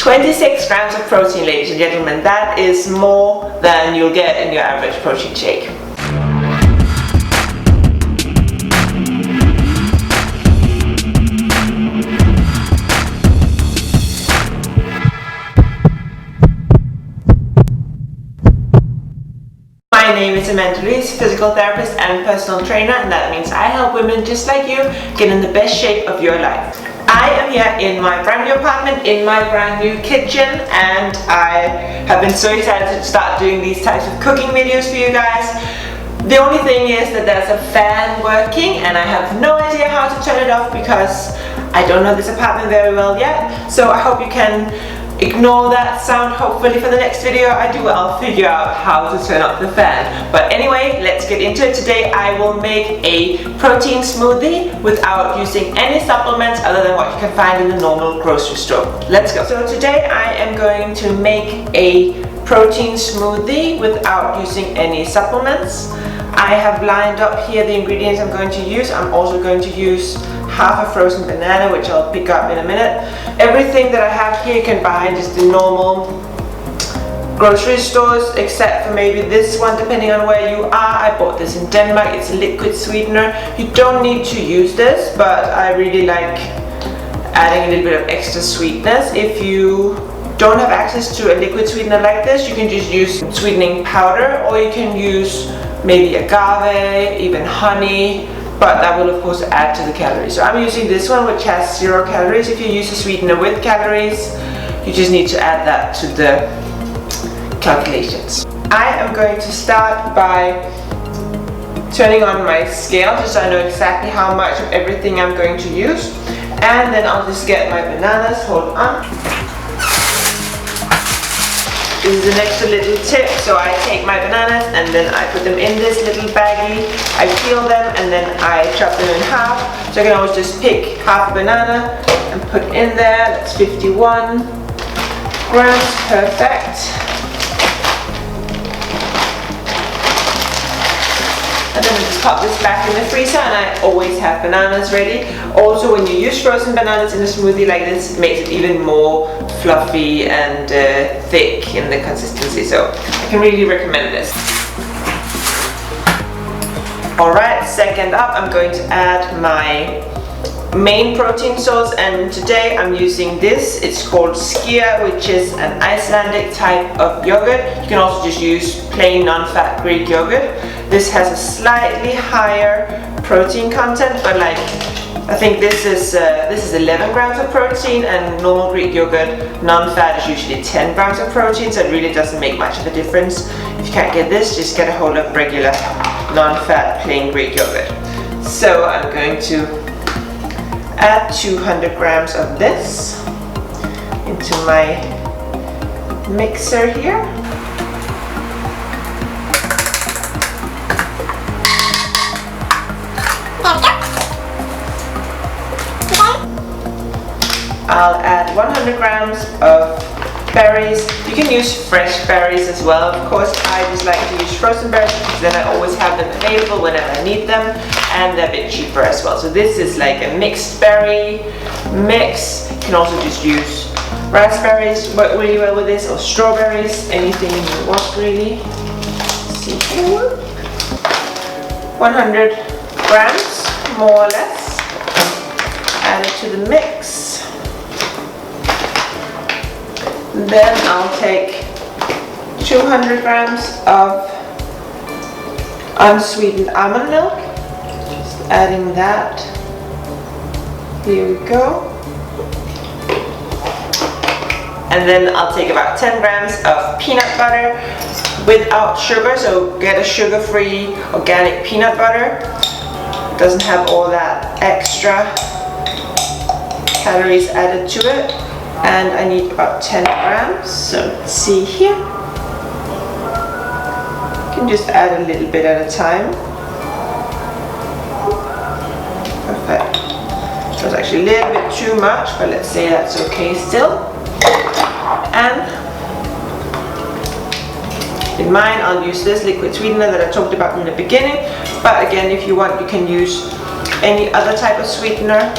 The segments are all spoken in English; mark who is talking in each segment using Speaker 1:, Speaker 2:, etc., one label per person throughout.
Speaker 1: 26 grams of protein, ladies and gentlemen. That is more than you'll get in your average protein shake. My name is Louise, physical therapist and personal trainer, and that means I help women just like you get in the best shape of your life. I am here in my brand new apartment, in my brand new kitchen, and I have been so excited to start doing these types of cooking videos for you guys. The only thing is that there's a fan working and I have no idea how to turn it off because I don't know this apartment very well yet. So I hope you can ignore that sound. Hopefully for the next video I'll figure out how to turn off the fan. But anyway, let's get into it. Today I will make a protein smoothie without using any supplements other than what you can find in the normal grocery store. Let's go. So today I am going to make a protein smoothie without using any supplements. I have lined up here the ingredients I'm going to use. I'm also going to use half a frozen banana, which I'll pick up in a minute. Everything that I have here you can buy in just the normal grocery stores, except for maybe this one, depending on where you are. I bought this in Denmark. It's a liquid sweetener. You don't need to use this, but I really like adding a little bit of extra sweetness. If you don't have access to a liquid sweetener like this, you can just use sweetening powder, or you can use maybe agave, even honey, but that will of course add to the calories. So I'm using this one, which has 0 calories. If you use a sweetener with calories, you just need to add that to the calculations. I am going to start by turning on my scale just so I know exactly how much of everything I'm going to use, and then I'll just get my bananas. Hold on. This is an extra little tip. So I take my bananas and then I put them in this little baggie. I peel them and then I chop them in half. So I can always just pick half a banana and put in there. That's 51 grams, perfect. And then I just pop this back in the freezer, and I always have bananas ready. Also, when you use frozen bananas in a smoothie like this, it makes it even more fluffy and thick in the consistency. So I can really recommend this. Alright, second up I'm going to add my main protein source, and today I'm using this. It's called skyr, which is an Icelandic type of yogurt. You can also just use plain non-fat Greek yogurt. This has a slightly higher protein content, but like I think this is 11 grams of protein, and normal Greek yogurt non-fat is usually 10 grams of protein, so it really doesn't make much of a difference. If you can't get this, just get a hold of regular non-fat plain Greek yogurt. So I'm going to add 200 grams of this into my mixer here. I'll add 100 grams of berries. You can use fresh berries as well, of course. I just like to use frozen berries because then I always have them available whenever I need them, and they're a bit cheaper as well. So this is like a mixed berry mix. You can also just use raspberries, work really well with this, or strawberries, anything you want really. Let's see here. 100 grams, more or less. Add it to the mix. Then I'll take 200 grams of unsweetened almond milk. Just adding that. Here we go. And then I'll take about 10 grams of peanut butter without sugar. So get a sugar-free organic peanut butter. It doesn't have all that extra calories added to it. And I need about 10 grams, so let's see here. You can just add a little bit at a time. Perfect. That was actually a little bit too much, but let's say that's okay still. And in mine, I'll use this liquid sweetener that I talked about in the beginning. But again, if you want, you can use any other type of sweetener.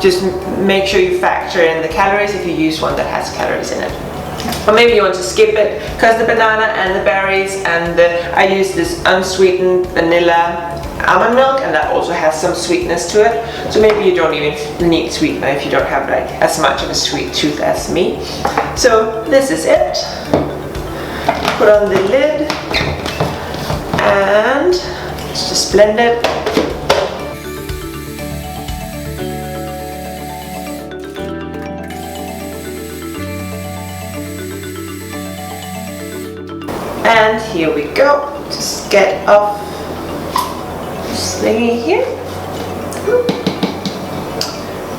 Speaker 1: just make sure you factor in the calories if you use one that has calories in it. Or maybe you want to skip it, because the banana and the berries and I use this unsweetened vanilla almond milk, and that also has some sweetness to it. So maybe you don't even need sweetener if you don't have like as much of a sweet tooth as me. So this is it. Put on the lid and let's just blend it. And here we go. Just get off this thingy here.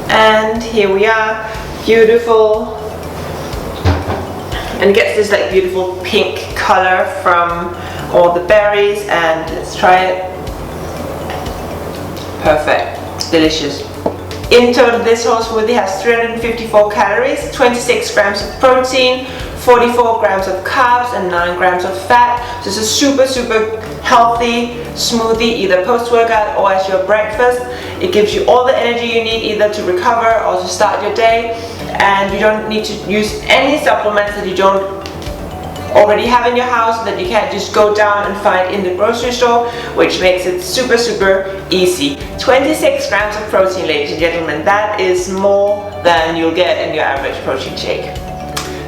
Speaker 1: And here we are. Beautiful. And it gets this like beautiful pink color from all the berries, and let's try it. Perfect. It's delicious. In total, this whole smoothie has 354 calories, 26 grams of protein, 44 grams of carbs, and 9 grams of fat. So it's a super healthy smoothie, either post-workout or as your breakfast. It gives you all the energy you need either to recover or to start your day, and you don't need to use any supplements that you don't already have in your house, that you can't just go down and find in the grocery store, which makes it super easy. 26 grams of protein, ladies and gentlemen. That is more than you'll get in your average protein shake.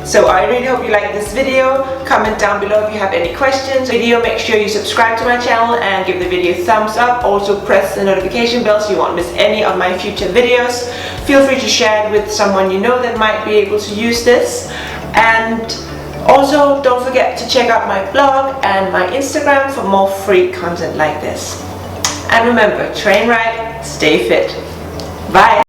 Speaker 1: So I really hope you like this video. Comment down below if you have any questions. Make sure you subscribe to my channel and give the video a thumbs up. Also press the notification bell so you won't miss any of my future videos. Feel free to share it with someone you know that might be able to use this. And also, don't forget to check out my blog and my Instagram for more free content like this. And remember, train right, stay fit. Bye!